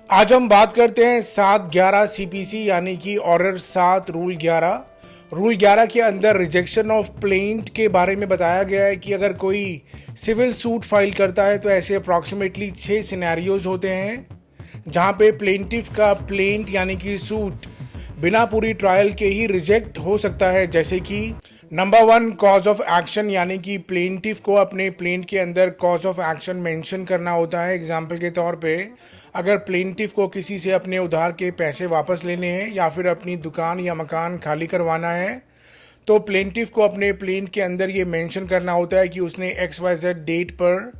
आज हम बात करते हैं 7/11 सीपीसी यानी कि ऑर्डर 7 रूल 11। रूल 11 के अंदर रिजेक्शन ऑफ प्लेंट के बारे में बताया गया है कि अगर कोई सिविल सूट फाइल करता है तो ऐसे अप्रॉक्सीमेटली 6 सिनेरियोज होते हैं जहां पे प्लेंटिफ का प्लेंट यानी कि सूट बिना पूरी ट्रायल के ही रिजेक्ट हो सकता है। जैसे कि नंबर 1 कॉज ऑफ एक्शन, यानी कि प्लेंटिफ को अपने प्लेंट के अंदर कॉज ऑफ एक्शन मेंशन करना होता है। एग्जाम्पल के तौर पे अगर प्लेंटिफ को किसी से अपने उधार के पैसे वापस लेने हैं या फिर अपनी दुकान या मकान खाली करवाना है तो प्लेंटिफ को अपने प्लेंट के अंदर ये मेंशन करना होता है कि उसने XYZ डेट पर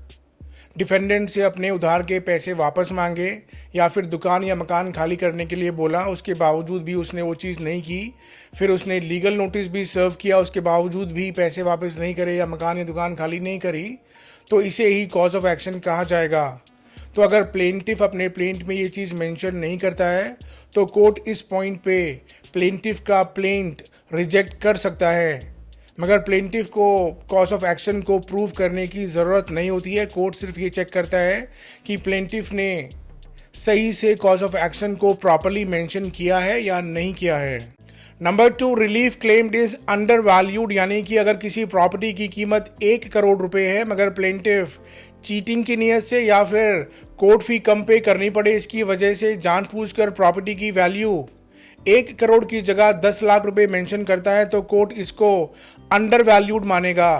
डिफेंडेंट से अपने उधार के पैसे वापस मांगे या फिर दुकान या मकान खाली करने के लिए बोला, उसके बावजूद भी उसने वो चीज़ नहीं की। फिर उसने लीगल नोटिस भी सर्व किया, उसके बावजूद भी पैसे वापस नहीं करे या मकान या दुकान खाली नहीं करी, तो इसे ही कॉज ऑफ एक्शन कहा जाएगा। तो अगर प्लेंटिफ अपने प्लेंट में ये चीज़ मेंशन नहीं करता है तो कोर्ट इस पॉइंट पे प्लेंटिफ का प्लेंट रिजेक्ट कर सकता है, मगर प्लेंटिफ को कॉज ऑफ एक्शन को प्रूव करने की ज़रूरत नहीं होती है। कोर्ट सिर्फ ये चेक करता है कि प्लेंटिफ ने सही से कॉज ऑफ एक्शन को प्रॉपरली मेंशन किया है या नहीं किया है। Number 2 relief claimed is under valued, यानी कि अगर किसी प्रॉपर्टी की कीमत 1 करोड़ रुपए है मगर प्लेंटिफ चीटिंग की नीयत से या फिर कोर्ट फी कम पे करनी पड़े इसकी वजह से जानबूझकर प्रॉपर्टी की वैल्यू 1 करोड़ की जगह 10 लाख रुपए मेंशन करता है तो कोर्ट इसको अंडर वैल्यूड मानेगा।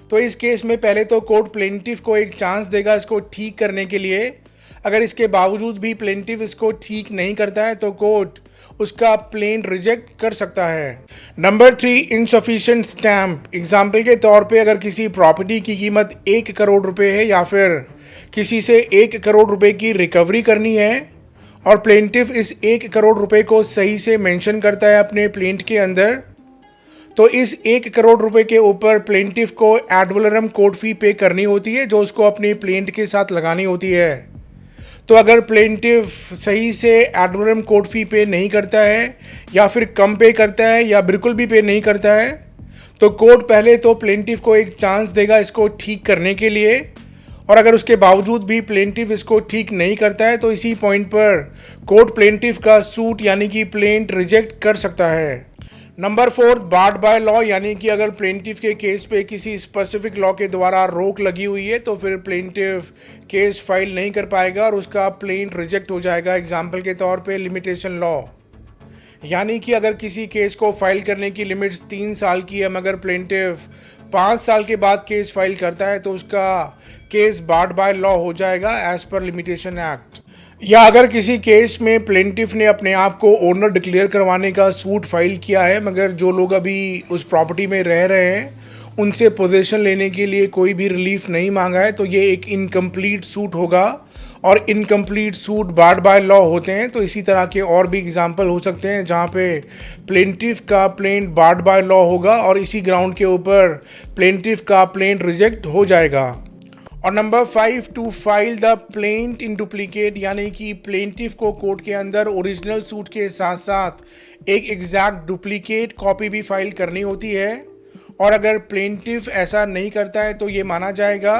तो इस केस में पहले तो कोर्ट प्लेंटिफ को एक चांस देगा इसको ठीक करने के लिए। अगर इसके बावजूद भी प्लेंटिफ इसको ठीक नहीं करता है तो कोर्ट उसका प्लेंट रिजेक्ट कर सकता है। Number 3 insufficient stamp. एग्जाम्पल के तौर पे अगर किसी प्रॉपर्टी की कीमत 1 करोड़ रुपए है या फिर किसी से 1 करोड़ रुपए की रिकवरी करनी है और प्लेंटिफ इस 1 करोड़ रुपए को सही से मेंशन करता है अपने प्लेंट के अंदर, तो इस 1 करोड़ रुपए के ऊपर प्लेंटिफ को एड वैलोरम कोर्ट फी पे करनी होती है जो उसको अपने प्लेंट के साथ लगानी होती है। तो अगर प्लेंटिफ सही से एड वैलोरम कोर्ट फी पे नहीं करता है या फिर कम पे करता है या बिल्कुल भी पे नहीं करता है तो कोर्ट पहले तो प्लेंटिफ को एक चांस देगा इसको ठीक करने के लिए, और अगर उसके बावजूद भी प्लेंटिफ इसको ठीक नहीं करता है तो इसी पॉइंट पर कोर्ट प्लेंटिफ का सूट यानी कि प्लेंट रिजेक्ट कर सकता है। नंबर 4 बार्ड बाय लॉ, यानी कि अगर प्लेंटिफ के केस पे किसी स्पेसिफिक लॉ के द्वारा रोक लगी हुई है तो फिर प्लेंटिफ केस फाइल नहीं कर पाएगा और उसका प्लेंट रिजेक्ट हो जाएगा। एग्जाम्पल के तौर पे लिमिटेशन लॉ, यानी कि अगर किसी केस को फाइल करने की लिमिट्स 3 साल की है मगर प्लेंटिफ 5 साल के बाद केस फाइल करता है तो उसका केस बार्ड बाय लॉ हो जाएगा एज पर लिमिटेशन एक्ट। या अगर किसी केस में प्लेंटिफ ने अपने आप को ओनर डिक्लेयर करवाने का सूट फाइल किया है मगर जो लोग अभी उस प्रॉपर्टी में रह रहे हैं उनसे पोजीशन लेने के लिए कोई भी रिलीफ नहीं मांगा है तो ये एक इनकम्प्लीट सूट होगा और incomplete suit barred by law होते हैं। तो इसी तरह के और भी एग्जाम्पल हो सकते हैं जहाँ पे प्लेंटिफ का प्लेंट बार्ड बाय लॉ होगा और इसी ग्राउंड के ऊपर प्लेंटिफ का प्लेंट रिजेक्ट हो जाएगा। और number 5 to file the plaint in duplicate, यानी कि प्लेंटिफ को कोर्ट के अंदर ओरिजिनल सूट के साथ साथ एक एग्जैक्ट डुप्लीकेट कॉपी भी फाइल करनी होती है, और अगर प्लेंटिफ ऐसा नहीं करता है तो ये माना जाएगा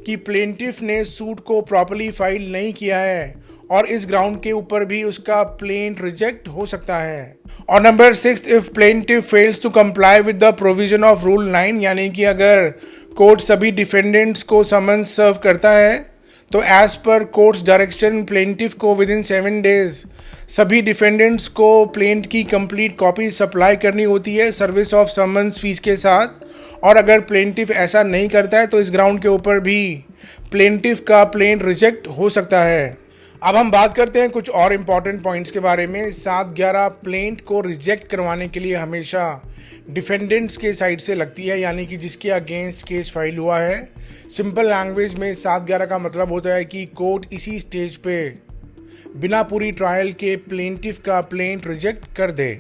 कि प्लेंटिफ ने सूट को प्रॉपर्ली फाइल नहीं किया है और इस ग्राउंड के ऊपर भी उसका प्लेंट रिजेक्ट हो सकता है। और number 6 if plaintiff fails to comply with the provision of rule 9, यानी कि अगर कोर्ट सभी डिफेंडेंट्स को समन्स सर्व करता है तो as per court's direction plaintiff को विद इन 7 डेज सभी डिफेंडेंट्स को प्लेंट की कंप्लीट कॉपी सप्लाई करनी होती है सर्विस ऑफ समन्स फीस के साथ, और अगर प्लेंटिफ ऐसा नहीं करता है तो इस ग्राउंड के ऊपर भी प्लेंटिफ का प्लेंट रिजेक्ट हो सकता है। अब हम बात करते हैं कुछ और इम्पॉर्टेंट पॉइंट्स के बारे में। 7/11 प्लेंट को रिजेक्ट करवाने के लिए हमेशा डिफेंडेंट्स के साइड से लगती है, यानी कि जिसके अगेंस्ट केस फाइल हुआ है। सिंपल लैंग्वेज में 7/11 का मतलब होता है कि कोर्ट इसी स्टेज पे बिना पूरी ट्रायल के प्लेंटिफ का प्लेंट रिजेक्ट कर दे।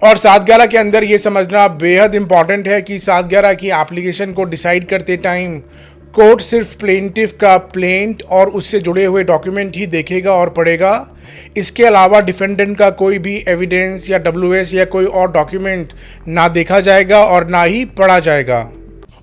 और 7/11 के अंदर ये समझना बेहद इंपॉर्टेंट है कि 7/11 की एप्लीकेशन को डिसाइड करते टाइम कोर्ट सिर्फ प्लेंटिफ का प्लेंट और उससे जुड़े हुए डॉक्यूमेंट ही देखेगा और पढ़ेगा। इसके अलावा डिफेंडेंट का कोई भी एविडेंस या WS या कोई और डॉक्यूमेंट ना देखा जाएगा और ना ही पढ़ा जाएगा।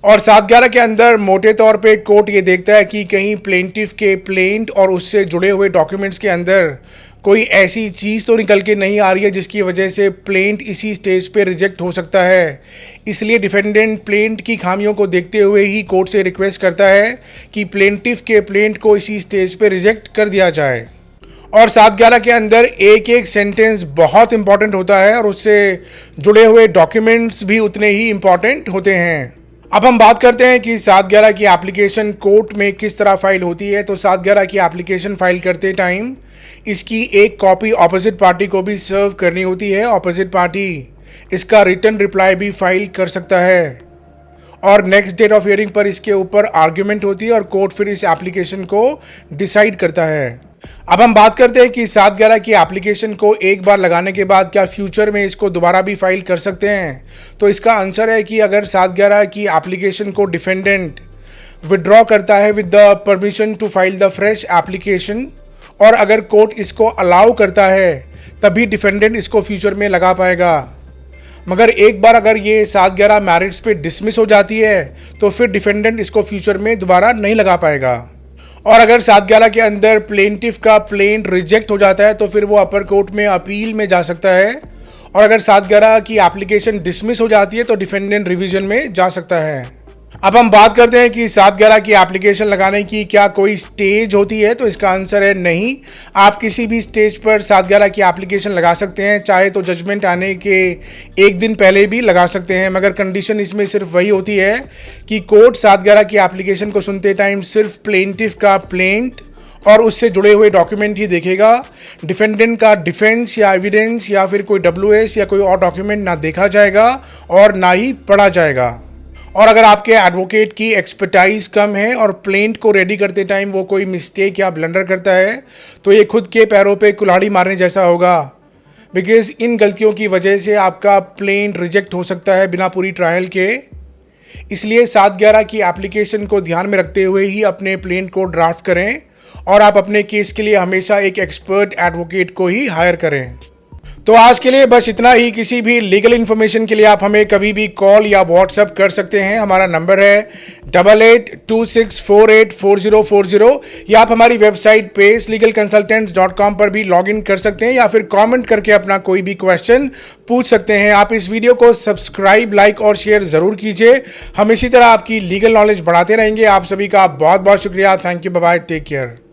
और 711 के अंदर मोटे तौर पे कोर्ट ये देखता है कि कहीं प्लेंटिफ के प्लेंट और उससे जुड़े हुए डॉक्यूमेंट्स के अंदर कोई ऐसी चीज़ तो निकल के नहीं आ रही है जिसकी वजह से प्लेंट इसी स्टेज पे रिजेक्ट हो सकता है। इसलिए डिफेंडेंट प्लेंट की खामियों को देखते हुए ही कोर्ट से रिक्वेस्ट करता है कि प्लेंटिफ के प्लेंट को इसी स्टेज पे रिजेक्ट कर दिया जाए। और 711 के अंदर एक एक सेंटेंस बहुत इंपॉर्टेंट होता है और उससे जुड़े हुए डॉक्यूमेंट्स भी उतने ही इंपॉर्टेंट होते हैं। अब हम बात करते हैं कि 711 की एप्लीकेशन कोर्ट में किस तरह फाइल होती है। तो 711 की एप्लीकेशन फाइल करते टाइम इसकी एक कॉपी ऑपोजिट पार्टी को भी सर्व करनी होती है। ऑपोजिट पार्टी इसका रिटर्न रिप्लाई भी फाइल कर सकता है और नेक्स्ट डेट ऑफ हियरिंग पर इसके ऊपर आर्ग्यूमेंट होती है और कोर्ट फिर इस एप्लीकेशन को डिसाइड करता है। अब हम बात करते हैं कि 711 की एप्लीकेशन को एक बार लगाने के बाद क्या फ्यूचर में इसको दोबारा भी फाइल कर सकते हैं। तो इसका आंसर है कि अगर 711 की एप्लीकेशन को डिफेंडेंट विड्रॉ करता है with the permission to file the fresh application और अगर कोर्ट इसको अलाउ करता है तभी डिफेंडेंट इसको फ्यूचर में लगा पाएगा। मगर एक बार अगर ये 711 मैरिट्स पे डिसमिस हो जाती है तो फिर डिफेंडेंट इसको फ्यूचर में दोबारा नहीं लगा पाएगा। और अगर 711 के अंदर प्लेंटिफ का प्लेंट रिजेक्ट हो जाता है तो फिर वो अपर कोर्ट में अपील में जा सकता है और अगर 711 की एप्लीकेशन डिसमिस हो जाती है तो डिफेंडेंट रिवीजन में जा सकता है। अब हम बात करते हैं कि 711 की एप्लीकेशन लगाने की क्या कोई स्टेज होती है। तो इसका आंसर है नहीं। आप किसी भी स्टेज पर 711 की एप्लीकेशन लगा सकते हैं, चाहे तो जजमेंट आने के एक दिन पहले भी लगा सकते हैं, मगर कंडीशन इसमें सिर्फ वही होती है कि कोर्ट 711 की एप्लीकेशन को सुनते टाइम सिर्फ प्लेंटिफ का प्लेंट और उससे जुड़े हुए डॉक्यूमेंट ही देखेगा। डिफेंडेंट का डिफेंस या एविडेंस या फिर कोई WS या कोई और डॉक्यूमेंट ना देखा जाएगा और ना ही पढ़ा जाएगा। और अगर आपके एडवोकेट की एक्सपर्टाइज कम है और प्लेंट को रेडी करते टाइम वो कोई मिस्टेक या ब्लंडर करता है तो ये खुद के पैरों पे कुल्हाड़ी मारने जैसा होगा, बिकॉज इन गलतियों की वजह से आपका प्लेंट रिजेक्ट हो सकता है बिना पूरी ट्रायल के। इसलिए 711 की एप्लीकेशन को ध्यान में रखते हुए ही अपने प्लेंट को ड्राफ्ट करें और आप अपने केस के लिए हमेशा एक एक्सपर्ट एडवोकेट को ही हायर करें। तो आज के लिए बस इतना ही। किसी भी लीगल इन्फॉर्मेशन के लिए आप हमें कभी भी कॉल या व्हाट्सएप कर सकते हैं। हमारा नंबर है 8826484040 या आप हमारी वेबसाइट pacelegalconsultants.com पर भी लॉगिन कर सकते हैं या फिर कमेंट करके अपना कोई भी क्वेश्चन पूछ सकते हैं। आप इस वीडियो को सब्सक्राइब, लाइक और शेयर ज़रूर कीजिए। हम इसी तरह आपकी लीगल नॉलेज बढ़ाते रहेंगे। आप सभी का बहुत बहुत शुक्रिया। Thank you, bye bye, take care.